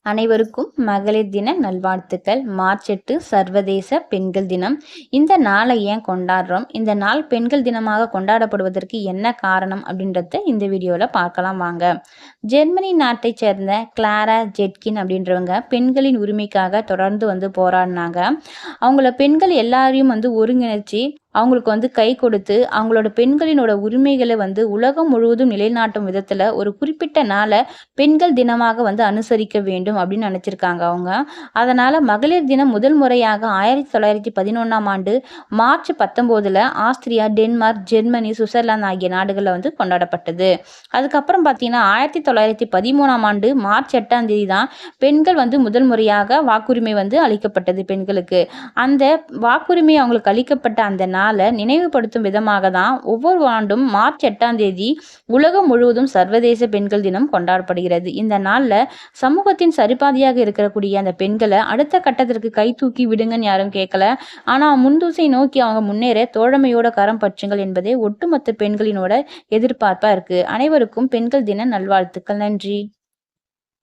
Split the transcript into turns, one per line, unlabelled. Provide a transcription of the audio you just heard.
அனைவருக்கும் மகளிர் தின நல்வாழ்த்துக்கள். மார்ச் 8 சர்வதேச பெண்கள் தினம். இந்த நாளை ஏன் கொண்டாடுறோம், இந்த நாள் பெண்கள் தினமாக கொண்டாடப்படுவதற்கு என்ன காரணம் அப்படின்றத இந்த வீடியோவில் பார்க்கலாம் வாங்க. ஜெர்மனி நாட்டைச் சேர்ந்த கிளாரா ஜெட்கின் அப்படின்றவங்க பெண்களின் உரிமைக்காக தொடர்ந்து போராடினாங்க. அவங்கள பெண்கள் எல்லாரையும் ஒருங்கிணைச்சு அவங்களுக்கு கை கொடுத்து அவங்களோட பெண்களினோட உரிமைகளை உலகம் முழுவதும் நிலைநாட்டும் விதத்துல ஒரு குறிப்பிட்ட நாளை பெண்கள் தினமாக அனுசரிக்க வேண்டும் அப்படின்னு நினைச்சிருக்காங்க அவங்க. அதனால மகளிர் தினம் முதல் முறையாக 1911ஆம் ஆண்டு March 19 Austria, Denmark, Germany, Switzerland ஆகிய நாடுகளில் கொண்டாடப்பட்டது. அதுக்கப்புறம் பார்த்தீங்கன்னா 1913ஆம் ஆண்டு மார்ச் 8ஆம் தேதி தான் பெண்கள் முதல் முறையாக வாக்குரிமை அளிக்கப்பட்டது பெண்களுக்கு. அந்த வாக்குரிமை அவங்களுக்கு அளிக்கப்பட்ட அந்த நாளை நினைவுபடுத்தும் விதமாக தான் ஒவ்வொரு ஆண்டும் மார்ச் 8ஆம் தேதி உலகம் முழுவதும் சர்வதேச பெண்கள் தினம் கொண்டாடப்படுகிறது. இந்த நாள்ல சமூகத்தின் சரிபாதியாக இருக்கக்கூடிய அந்த பெண்களை அடுத்த கட்டத்திற்கு கை தூக்கி விடுங்கன்னு யாரும் கேட்கல. ஆனா முன்தூசை நோக்கி அவங்க முன்னேற தோழமையோட கரம் பற்றுங்கள் என்பதே ஒட்டுமொத்த பெண்களினோட எதிர்பார்ப்பா இருக்கு. அனைவருக்கும் பெண்கள் தின நல்வாழ்த்துக்கள். நன்றி.